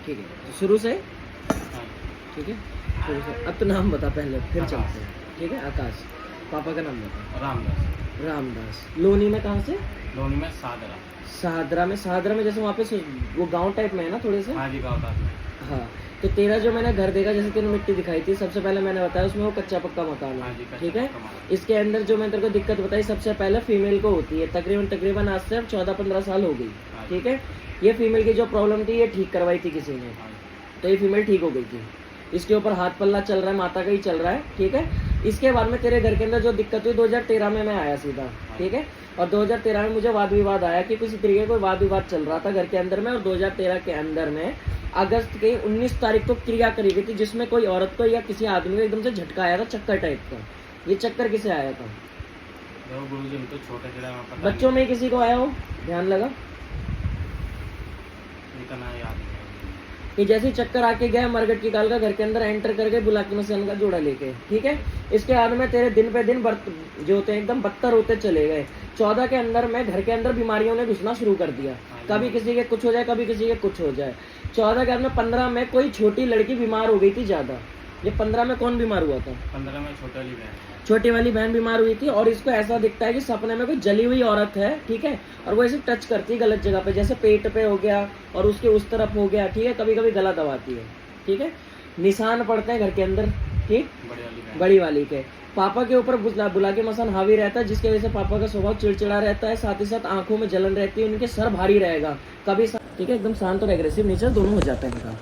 ठीक है, तो शुरू से हाँ, ठीक है, शुरू से। अब तो नाम बता पहले, फिर आकाश। चलते हैं। ठीक है, आकाश। पापा का नाम बता। रामदास। रामदास। लोनी में कहाँ से? लोनी में सादरा। शाहदरा में। शाहदरा में जैसे वहाँ पे वो गांव टाइप में है ना थोड़े से? हाँ जी, गाँव था। हाँ। तो तेरा जो मैंने घर देखा, जैसे तेरे मिट्टी दिखाई थी, सबसे पहले मैंने बताया उसमें वो कच्चा पक्का मकान हाँ है। जी, कच्चा ठीक है, पक्का मकान। इसके अंदर जो मैं तेरे को दिक्कत बताई, सबसे पहले फीमेल को होती है। तकरीबन तकरीबन आज से 14-15 साल हो गई। हाँ जी। ठीक है, ये फीमेल की जो प्रॉब्लम थी ये ठीक करवाई थी किसी ने, हाँ जी। तो ये फीमेल ठीक हो गई थी। इसके ऊपर हाथ पल्ला चल रहा है, माता का ही चल रहा है। ठीक है, इसके बाद में तेरे घर के अंदर जो दिक्कत हुई 2013 में मैं आया सीधा। ठीक है, और 2013 में मुझे वाद विवाद आया कि किसी तरीके का वाद विवाद चल रहा था घर के अंदर में। और 2013 के अंदर में अगस्त के 19 तारीख को क्रिया करी गई थी, जिसमें कोई औरत को या किसी आदमी को एकदम से झटका आया था, चक्कर टाइप का। ये चक्कर किसे आया था? देखो गुरुजी, हम तो छोटे थे वहाँ पर। बच्चों में ही किसी को आया हो? ध्यान लगा इतना याद नहीं है। कि जैसे ही चक्कर आके गया मरगट की काल का, घर के अंदर एंटर करके बुलाकी मसन का जोड़ा लेके। ठीक है, इसके बाद में तेरे दिन पे दिन जो होते हैं एकदम बदतर होते चले गए। 14 के अंदर में घर के अंदर बीमारियों ने घुसना शुरू कर दिया। कभी किसी के कुछ हो जाए, कभी किसी के कुछ हो जाए। 14 के बाद में 15 में कोई छोटी लड़की बीमार हो गई थी ज्यादा। ये 15 में कौन बीमार हुआ था? 15 में छोटे वाली बहन। छोटी वाली बहन बीमार हुई थी। और इसको ऐसा दिखता है कि सपने में कोई जली हुई औरत है। ठीक है, और वो ऐसे टच करती है गलत जगह पे, जैसे पेट पे हो गया और उसके उस तरफ हो गया। ठीक है, कभी कभी गला दबाती है। ठीक है, निशान पड़ते हैं घर के अंदर। ठीक, बड़ी वाली के पापा के ऊपर बुला के मसान हावी रहता है, जिसकी वजह से पापा का स्वभाव चिड़चिड़ा रहता है। साथ ही साथ आंखों में जलन रहती है, उनके सर भारी रहेगा कभी। ठीक है, एकदम शांत और एग्रेसिव नेचर दोनों हो जाता है इनका।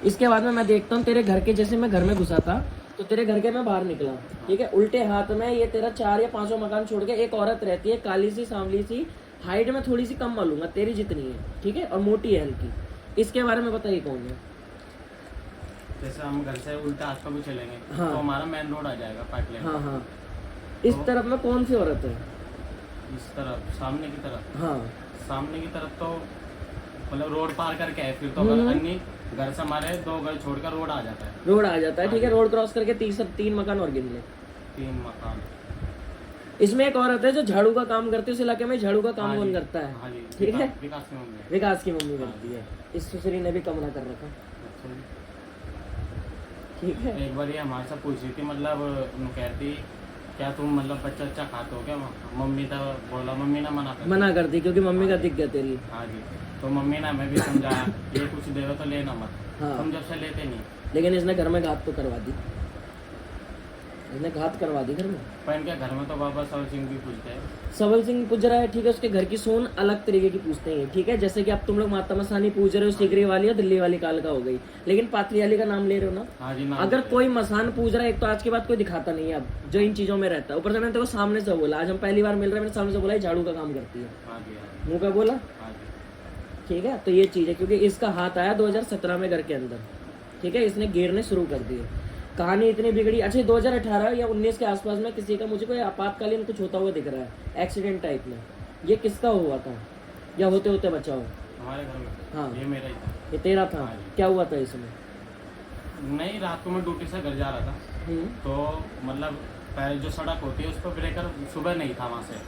इसके बाद में मैं देखता हूँ तेरे घर के, जैसे मैं घर में घुसा था तो तेरे घर के मैं बाहर निकला। ठीक है, उल्टे हाथ में ये तेरा 4 या 5 मकान छोड़ के एक औरत रहती है, काली सी सांवली सी, हाइट में थोड़ी सी कम मालूंगा तेरी जितनी है। ठीक है, और मोटी है हल्की। इसके बारे में बताइए कौन है? जैसे हम घर से उल्टा हाथ पर भी चलेंगे हाँ। तो हमारा मेन रोड आ जाएगा पाइपलाइन। हाँ हाँ, इस तरफ में कौन सी औरत है? इस तरफ सामने की तरफ। हाँ, सामने की तरफ तो मतलब रोड पार करके है, फिर तो अगर अन्य घर से हमारे 2 घर छोड़कर रोड आ जाता है। रोड आ जाता है। ठीक है, रोड क्रॉस करके 3 मकान और गिन ले। 3 मकान। इसमें एक औरत है जो झाड़ू का काम करती है। उस इलाके में झाड़ू का काम हाँ कौन जी, करता है? हाँ जी, ठीक है, विकास की मम्मी। विकास की मम्मी करती है। इस सुसरी ने भी कमरा कर रखा। अच्छा जी। ठीक है, एक बार ये हमारे से पूछ रही थी, मतलब वो कहती क्या तुम मतलब बच्चा अच्छा खाते हो क्या? मम्मी तो बोला, मम्मी ने मना कर दी क्योंकि मम्मी का दिख गया तेरी। हाँ जी, तो मम्मी ने हमें भी समझाया ये कुछ दे रहे तो लेना मत। हाँ। हम जब से लेते नहीं। लेकिन इसने घर में घात तो करवा दी, इसने घात करवा दी घर में। पर इनके घर में तो बाबा सवर सिंह भी पूछते हैं। सबल सिंह पूज रहा है। ठीक है, उसके घर की सोन अलग तरीके की पूछते हैं। ठीक है, जैसे कि अब तुम लोग माता मसानी पूज रहे हो, सिगरी वाली और दिल्ली वाली काल का हो गई, लेकिन पातली वाली का नाम ले रहे हो ना। हाँ जी, नाम अगर लेते हैं। कोई मसान पूज रहा है, एक तो आज के बाद कोई दिखाता नहीं है अब जो इन चीजों में रहता है। ऊपर से मैंने तेरे को सामने से बोला, आज हम पहली बार मिल रहे हैं, मैंने सामने से बोला ये झाड़ू का काम करती है। हाँ जी, हाँ मुंह पे बोला। हाँ जी। ठीक है, तो ये चीज है क्योंकि इसका हाथ आया 2017 में घर के अंदर। ठीक है, इसने गिरने शुरू कर दिए। कहानी इतनी बिगड़ी। अच्छा, 2018 या 19 के आसपास में किसी का मुझे कोई आपातकालीन कुछ होता हुआ दिख रहा है, एक्सीडेंट टाइप में। ये किसका हुआ था या होते होते बचा हो? हमारे घर में। हाँ। ये मेरा ही था। ये तेरा था? हाँ जी। क्या हुआ था इसमें? नहीं, रात को मैं ड्यूटी से घर जा रहा था, तो मतलब पहले जो सड़क होती है उस पर ब्रेकर सुबह नहीं था वहाँ से,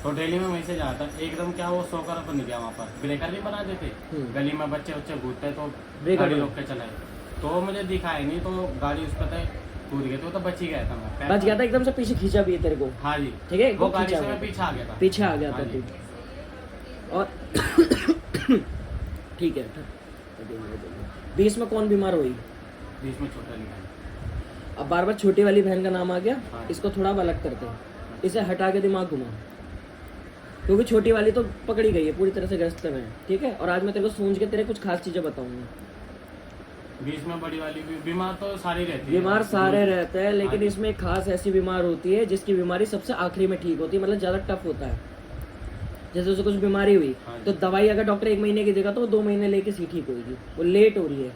तो डेली में वहीं से जाता था। एकदम क्या वो सोकर तो नहीं गया वहाँ पर, ब्रेकर नहीं बना देते गली में, बच्चे घूमते तो गाड़ी रोक के चलाए, तो मुझे दिखाई नहीं, तो गाड़ी उस पर कूद गई, तो बच ही गया था मैं। बच गया था, एकदम से पीछे खींचा भी है तेरे को। हाँ जी, ठीक है, वो गाड़ी से मैं पीछे आ गया था। पीछे आ गया था हाँ तू। जी। और ठीक है, 20 में कौन बीमार हुई? बीच में छोटा लिखा। अब बार बार छोटी वाली बहन का नाम आ गया। हाँ। इसको थोड़ा अलग करते हैं, इसे हटा के दिमाग घुमा, क्योंकि छोटी वाली तो पकड़ी गई है पूरी तरह से ग्रस्त में। ठीक है, और आज मैं तेरे को सूंझ के तेरे कुछ खास चीजें बताऊंगा। बीच में बड़ी वाली भी बीमार तो सारी रहती है। बीमार सारे रहते हैं, लेकिन हाँ। इसमें एक खास ऐसी बीमार होती है जिसकी बीमारी सबसे आखिरी में ठीक होती है, मतलब ज्यादा टफ होता है। जैसे उसे कुछ बीमारी हुई हाँ। तो दवाई अगर डॉक्टर 1 महीने की देगा तो वो 2 महीने लेके सी ठीक होगी, वो लेट हो रही है।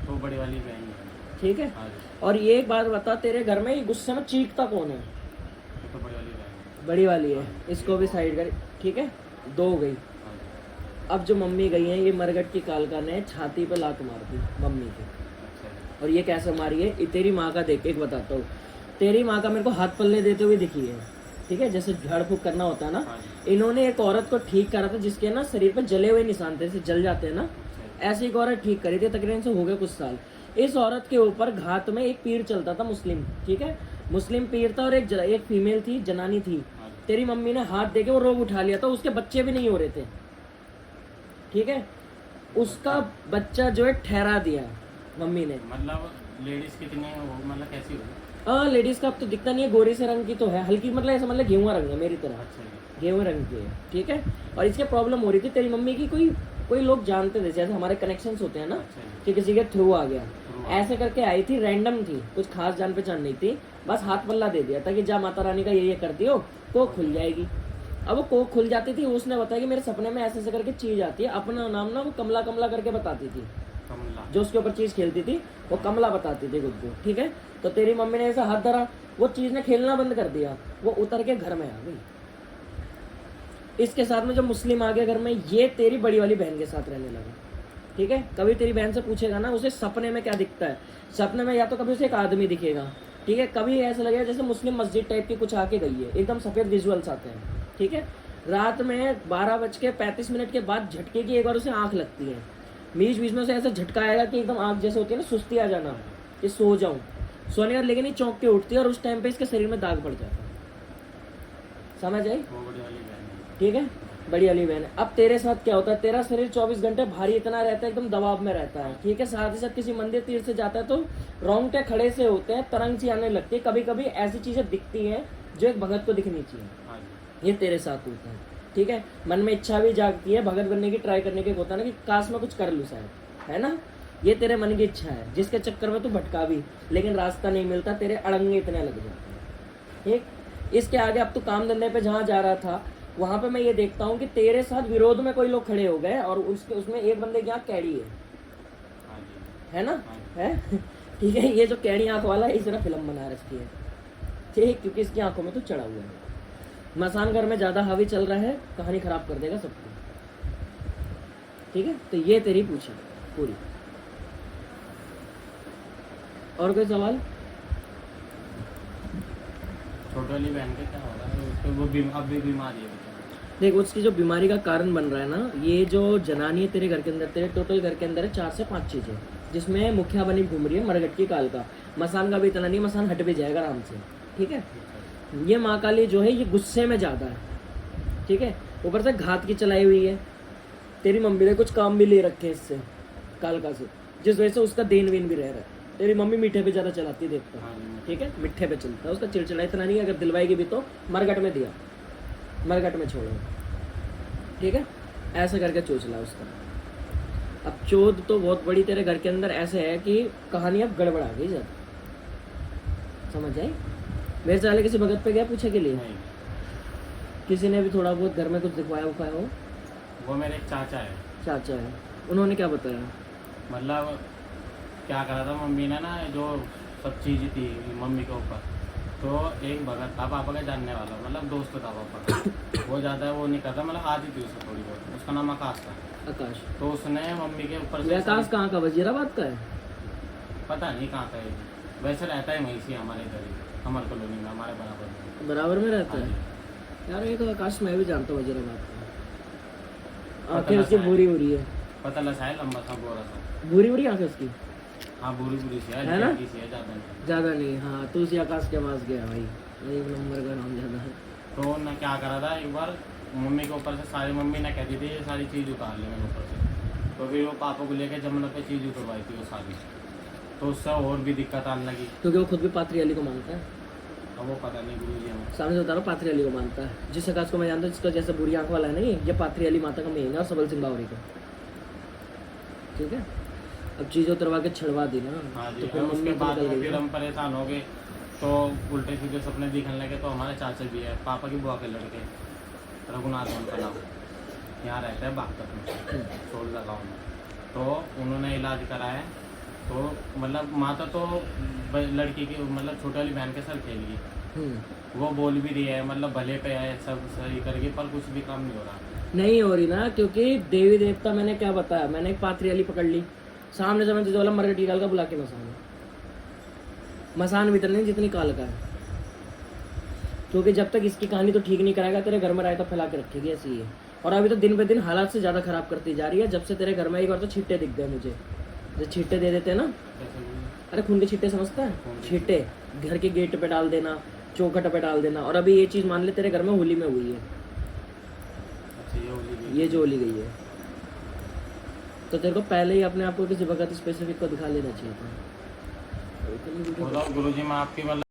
तो बड़ी वाली बहन है। ठीक है, हाँ जी, और ये एक बात बता, तेरे घर में ये गुस्से में चीखता कौन है? ये तो बड़ी वाली बहन है। बड़ी वाली है, इसको भी साइड कर। ठीक है, 2 हो गई। हाँ जी। अब जो मम्मी गई है, ये मरगट की कालका ने छाती पे लात मार दी मम्मी की। अच्छा। और ये कैसे मारी है, ये तेरी माँ का देख के एक बताता हूँ। तेरी माँ का मेरे को हाथ पल्ले देते हुए दिखी है। ठीक है, जैसे झाड़ फूक करना होता है ना, हाँ जी। इन्होंने एक औरत को ठीक करा था जिसके ना शरीर पर जले हुए निशान थे, जैसे जल जाते हैं ना, ऐसी एक औरत ठीक करी थी, तकरीबन से हो गए कुछ साल। इस औरत के ऊपर घात में एक पीर चलता था मुस्लिम, ठीक है, मुस्लिम पीर था, और एक फीमेल थी, जनानी थी। तेरी मम्मी ने हाथ देके वो रोग उठा लिया था, उसके बच्चे भी नहीं हो रहे थे, ठीक है, उसका बच्चा जो है ठहरा दिया मम्मी ने। मतलब लेडीज कितनी है वो, मतलब कैसी होगी? हाँ, लेडीज का अब तो दिखता नहीं है, गोरी से रंग की तो है, हल्की मतलब ऐसा मतलब गेहुआ रंग है मेरी तरह, अच्छा जी। गेहूं रंग की है, ठीक है। और इसके प्रॉब्लम हो रही थी तेरी मम्मी की, कोई लोग जानते थे, जैसे हमारे कनेक्शंस होते हैं ना, अच्छा जी। कि किसी के थ्रू आ गया, थ्रू ऐसे करके आई थी, रैंडम थी, कुछ खास जान पहचान नहीं थी, बस हाथ पल्ला दे दिया था कि जा माता रानी का ये कर दियो, कोख खुल जाएगी। अब वो कोख खुल जाती थी, उसने बताया कि मेरे सपने में ऐसे ऐसे करके चीज आती है, अपना नाम ना वो कमला कमला करके बताती थी, कमला। जो उसके ऊपर चीज खेलती थी वो कमला बताती थी खुद को, ठीक है। तो तेरी मम्मी ने ऐसा हाथ धरा, वो चीज ने खेलना बंद कर दिया, वो उतर के घर में आ गई। इसके साथ में जो मुस्लिम आ गया घर में, ये तेरी बड़ी वाली बहन के साथ रहने लगा, ठीक है। कभी तेरी बहन से पूछेगा ना उसे सपने में क्या दिखता है, सपने में या तो कभी उसे एक आदमी दिखेगा, ठीक है, कभी ऐसा लगेगा जैसे मुस्लिम मस्जिद टाइप की कुछ आके गई है, एकदम सफेद विजुअल्स आते हैं, ठीक है। रात में 12:35 के बाद झटके की एक बार उसे आंख लगती है, बीच बीच में उसे ऐसा झटका आएगा कि एकदम आंख जैसे होती है ना, सुस्ती आ जाना कि सो जाऊं, सोने का, लेकिन ये चौंक के उठती है और उस टाइम पे इसके शरीर में दाग पड़ जाता है, समझ आई? वो बड़ी वाली बहन है। ठीक है, बड़ी वाली बहन है। अब तेरे साथ क्या होता है, तेरा शरीर 24 घंटे भारी इतना रहता है, एकदम दबाव में रहता है, ठीक है। साथ ही साथ किसी मंदिर तीर्थ से जाता है तो रोंगटे खड़े से होते हैं, तरंग सी आने लगती है, कभी कभी ऐसी चीजें दिखती हैं जो एक भगत को दिखनी चाहिए, हाँ जी। ये तेरे साथ होता है, ठीक है। मन में इच्छा भी जागती है, भगत बनने की ट्राई करने की, होता है ना कि काश मैं कुछ कर लूँ शायद, है ना, ये तेरे मन की इच्छा है, जिसके चक्कर में तू भटका भी, लेकिन रास्ता नहीं मिलता, तेरे अड़ंगे इतने लग जाते हैं, ठीक। इसके आगे अब तू काम धंधे पे जहाँ जा रहा था, वहां पे मैं ये देखता हूँ कि तेरे साथ विरोध में कोई लोग खड़े हो गए, और उसमें एक बंदे की आँख कैड़ी है, हाँ जी। है ना, हाँ जी। है ठीक है। ये जो कैड़ी आँख वाला है, इसने फिल्म बना रखी है, ठीक, क्योंकि इसकी आंखों में तो चढ़ा हुआ है। मसान घर में ज्यादा हावी चल रहा है, कहानी खराब कर देगा सबको, ठीक है। तो ये तेरी पूछा पूरी। और कोई सवाल? छोटी वाली बहन के क्या हो रहा है उसको, वो अब भी बीमारी है बेचारी। देख, उसकी जो बीमारी का कारण बन रहा है ना, ये जो जनानी है तेरे घर के अंदर, तेरे टोटल घर के अंदर है 4 से 5 चीजें, जिसमें मुखिया बनी घूम रही है मरगट की काल का। मसान का भी इतना नहीं, मसान हट भी जाएगा आराम से, ठीक है। ये माँ काली जो है ये गुस्से में ज्यादा है, ठीक है, ऊपर से घात की चलाई हुई है, तेरी मम्मी ने कुछ काम भी ले रखे हैं इससे, कालका से, जिस वजह से उसका देन वेन भी रह रहा है। तेरी मम्मी मीठे पे ज्यादा चलाती है, देखता हाँ जी। ठीक है, मिठे पे चलता है, उसका चिड़चिड़ा इतना नहीं, अगर दिलवाएगी भी तो मरगट में दिया, मरगट में छोड़ो, ठीक है, ऐसा करके चोचला उसका। अब चोद तो बहुत बड़ी तेरे घर के अंदर ऐसे है कि कहानी अब गड़बड़ आ गई ज्यादा, समझ आई? मेरे से किसी भगत पे गया पूछे के लिए? नहीं, किसी ने भी थोड़ा बहुत घर में कुछ दिखवाया उखवाया हो? वो मेरे एक चाचा है। चाचा है, उन्होंने क्या बताया? मतलब क्या करा था मम्मी ने ना, जो सब चीज़ थी मम्मी के ऊपर, तो एक भगत था पापा का जानने वाला, मतलब दोस्त था पापा का, वो ज़्यादा वो नहीं करता, मतलब आती थी उसे थोड़ी बहुत, उसका नाम आकाश था। आकाश? तो उसने मम्मी के ऊपर ये से आकाश कहाँ का, वजीराबाद का है? पता नहीं कहाँ का है, वैसे रहता है वहीं से हमारे इधर ही, हमारे कॉलोनी में, हमारे बराबर में। बराबर में रहता हाँ है जी। यार, ये तो आकाश मैं भी जानता हूँ वजीराबाद का। आंखें पता उसकी लगा है। भूरी भूरी है, पता लगा है, लंबा सा गोरा सा। भूरी भूरी आंखें उसकी, हाँ बुरी बुरी सी है ना? सी है, ज़्यादा नहीं। ज्यादा नहीं। हाँ, तू उसी आकाश के पास गया भाई, एक नंबर का नाम ज्यादा है। तो उन्होंने क्या करा था, एक बार मम्मी के ऊपर से सारी, मम्मी ने कहती थी ये सारी चीज़ उतार ली मेरे ऊपर से, तो फिर वो पापा को लेकर जमुना पे चीज़ उतरवाई थी वो सारी, तो उससे और भी दिक्कत आने लगी। क्योंकि वो खुद भी पाथरी अली को मानता है। अब वो पता नहीं गुरु जी हमें। सामने से बता रहा हूँ, पाथरी अली को मानता है। जिस आकाश को मैं जानता हूँ, जिसका जैसे बुरी आंख वाला है ना, ये पाथरी अली माता का मेन है, और सबल सिंह बावरी का, ठीक है। अब चीज़ उतरवा के छड़वा दी ना, हाँ जी। तो फिर और उसके मम्मी तो बाद निकल में गई फिर ना। हम परेशान हो गए, तो उल्टे सीधे सपने दिखने लगे। तो हमारे चाचा भी है, पापा की बुआ के लड़के, रघुनाथ उनका नाम, यहाँ रहता है बागपत में, सोलदा गाँव में। तो उन्होंने इलाज कराया, तो मतलब माता तो लड़की की, मतलब छोटी वाली बहन के सर खेल गई, वो बोल भी रही है, मतलब भले पे है, सब सही करके, पर कुछ भी काम नहीं हो रहा। नहीं हो रही ना, क्योंकि देवी देवता, मैंने क्या बताया, मैंने एक पाथरी अली पकड़ ली सामने से, मैं तुझे बोला मरगट की काल का बुला के मसान भी नहीं जितनी काल का है, क्योंकि जब तक इसकी कहानी तो ठीक नहीं कराएगा, तेरे घर में रायता फैला के रखेगी ऐसी है। और अभी तो दिन पे दिन हालात से ज़्यादा खराब करती जा रही है। जब से तेरे घर में एक बार तो छींटे दिख गए मुझे, जो छींटे दे देते हैं ना, कैसे भी? अरे खून के छींटे समझता है, खून के छींटे घर के गेट पे डाल देना, चौखट पे डाल देना। और अभी ये चीज़ मान ले तेरे घर में होली में हुई है, अच्छा ये होली गई। ये जो होली गई है, तो तेरे को पहले ही अपने आप को किसी वक्त स्पेसिफिक को दिखा लेना चाहिए था। बोलो गुरुजी मैं आपकी मतलब